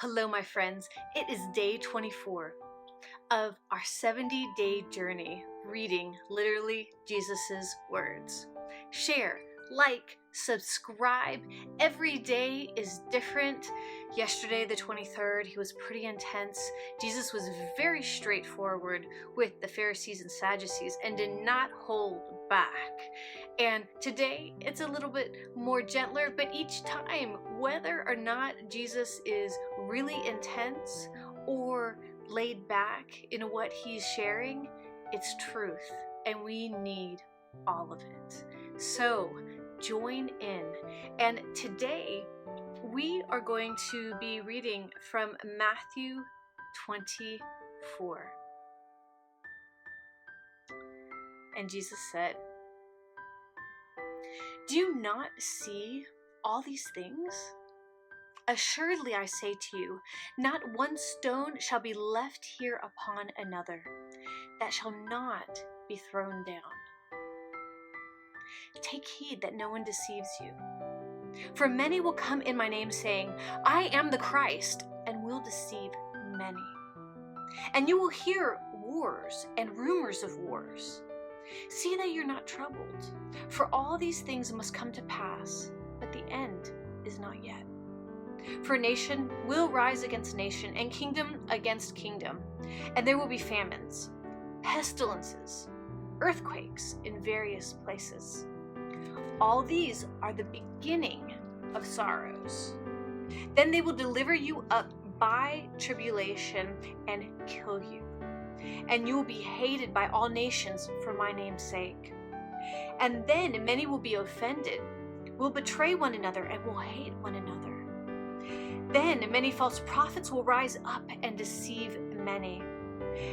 Hello, my friends. It is day 24 of our 70-day journey reading literally Jesus's words. Share, like, subscribe. Every day is different. Yesterday, the 23rd, he was pretty intense. Jesus was very straightforward with the Pharisees and Sadducees and did not hold back. And today, it's a little bit more gentler, but each time, whether or not Jesus is really intense or laid back in what he's sharing, it's truth, and we need all of it. So join in. And today we are going to be reading from Matthew 24. And Jesus said, "Do you not see all these things? Assuredly, I say to you, not one stone shall be left here upon another, that shall not be thrown down. Take heed that no one deceives you. For many will come in my name, saying, 'I am the Christ,' and will deceive many. And you will hear wars and rumors of wars. See that you're not troubled, for all these things must come to pass, but the end is not yet. For nation will rise against nation, and kingdom against kingdom, and there will be famines, pestilences, earthquakes in various places. All these are the beginning of sorrows. Then they will deliver you up by tribulation and kill you, and you will be hated by all nations for my name's sake. And then many will be offended, will betray one another, and will hate one another. Then many false prophets will rise up and deceive many.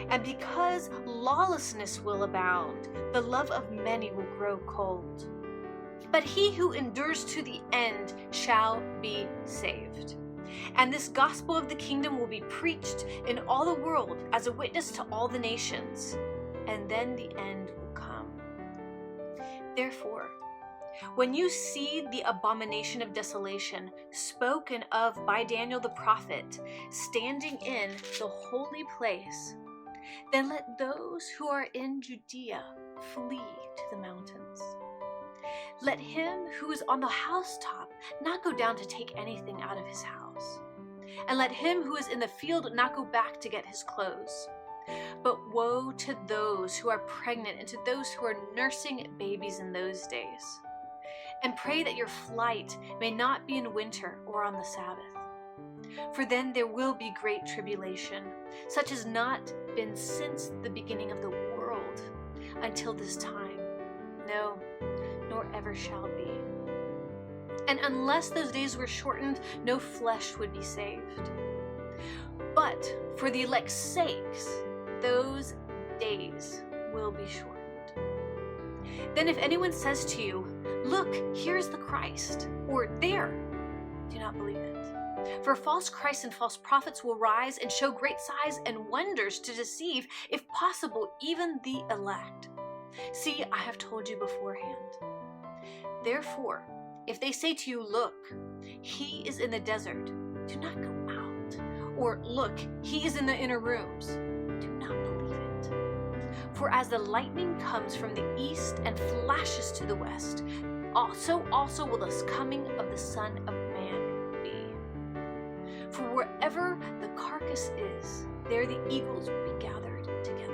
And because lawlessness will abound, the love of many will grow cold. But he who endures to the end shall be saved. And this gospel of the kingdom will be preached in all the world as a witness to all the nations, and then the end will come. Therefore, when you see the abomination of desolation spoken of by Daniel the prophet standing in the holy place, then let those who are in Judea flee to the mountains. Let him who is on the housetop not go down to take anything out of his house, and let him who is in the field not go back to get his clothes. But woe to those who are pregnant and to those who are nursing babies in those days. And pray that your flight may not be in winter or on the Sabbath. For then there will be great tribulation, such as not been since the beginning of the world until this time. No, nor ever shall be. And unless those days were shortened, no flesh would be saved. But for the elect's sakes, those days will be shortened. Then if anyone says to you, 'Look, here's the Christ,' or 'There,' do not believe it. For false Christs and false prophets will rise and show great signs and wonders to deceive, if possible, even the elect. See, I have told you beforehand. Therefore, if they say to you, 'Look, he is in the desert,' do not go out. Or 'Look, he is in the inner rooms,' do not believe it. For as the lightning comes from the east and flashes to the west, so also will the coming of the Son of Man be. For wherever the carcass is, there the eagles will be gathered together.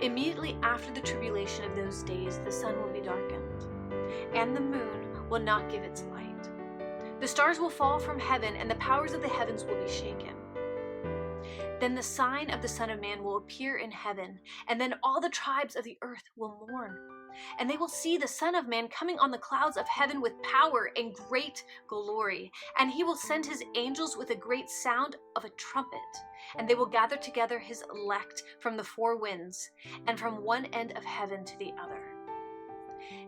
Immediately after the tribulation of those days, the sun will be darkened, and the moon will not give its light. The stars will fall from heaven, and the powers of the heavens will be shaken. Then the sign of the Son of Man will appear in heaven, and then all the tribes of the earth will mourn. And they will see the Son of Man coming on the clouds of heaven with power and great glory. And he will send his angels with a great sound of a trumpet, and they will gather together his elect from the four winds, and from one end of heaven to the other.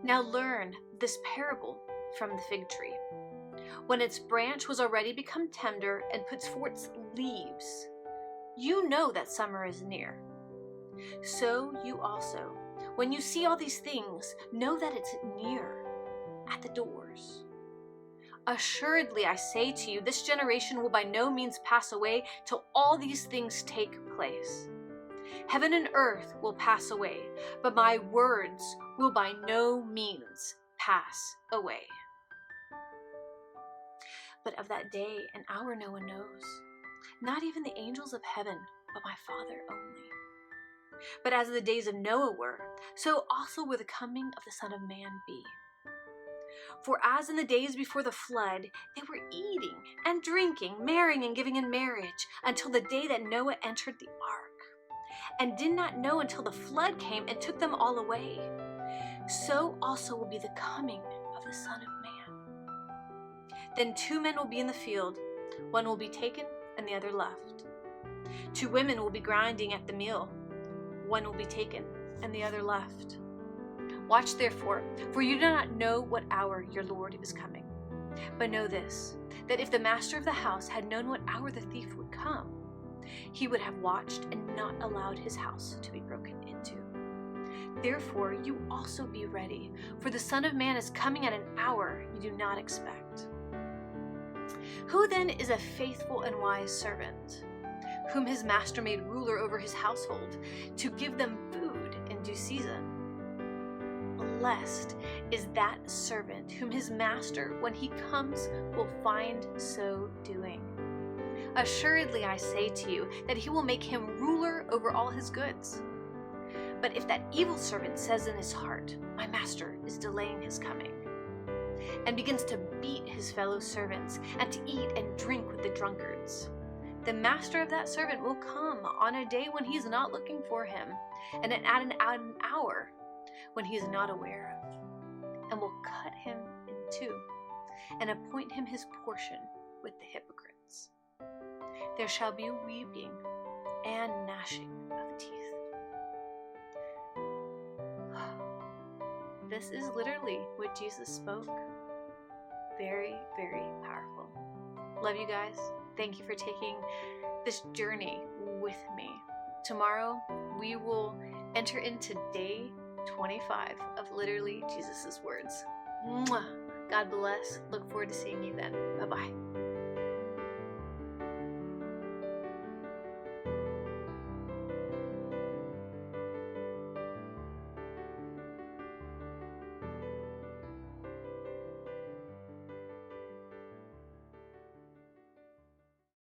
Now learn this parable from the fig tree. When its branch was already become tender and puts forth leaves, you know that summer is near. So you also, when you see all these things, know that it's near, at the doors. Assuredly, I say to you, this generation will by no means pass away till all these things take place. Heaven and earth will pass away, but my words will by no means pass away. But of that day and hour no one knows, not even the angels of heaven, but my Father only. But as the days of Noah were, so also will the coming of the Son of Man be. For as in the days before the flood, they were eating and drinking, marrying and giving in marriage, until the day that Noah entered the ark, and did not know until the flood came and took them all away. So also will be the coming of the Son of Man. Then 2 men will be in the field, one will be taken and the other left. 2 women will be grinding at the mill, one will be taken and the other left. Watch therefore, for you do not know what hour your Lord is coming. But know this, that if the master of the house had known what hour the thief would come, he would have watched and not allowed his house to be broken into. Therefore you also be ready, for the Son of Man is coming at an hour you do not expect. Who then is a faithful and wise servant, whom his master made ruler over his household, to give them food in due season? Blessed is that servant whom his master, when he comes, will find so doing. Assuredly, I say to you that he will make him ruler over all his goods. But if that evil servant says in his heart, my master is delaying his coming, and begins to beat his fellow servants and to eat and drink with the drunkards, the master of that servant will come on a day when he is not looking for him, and at an hour when he is not aware of, and will cut him in two, and appoint him his portion with the hypocrites. There shall be weeping and gnashing of teeth. This is literally what Jesus spoke. Very, very powerful. Love you guys. Thank you for taking this journey with me. Tomorrow, we will enter into day 25 of literally Jesus' words. Mwah. God bless. Look forward to seeing you then. Bye-bye.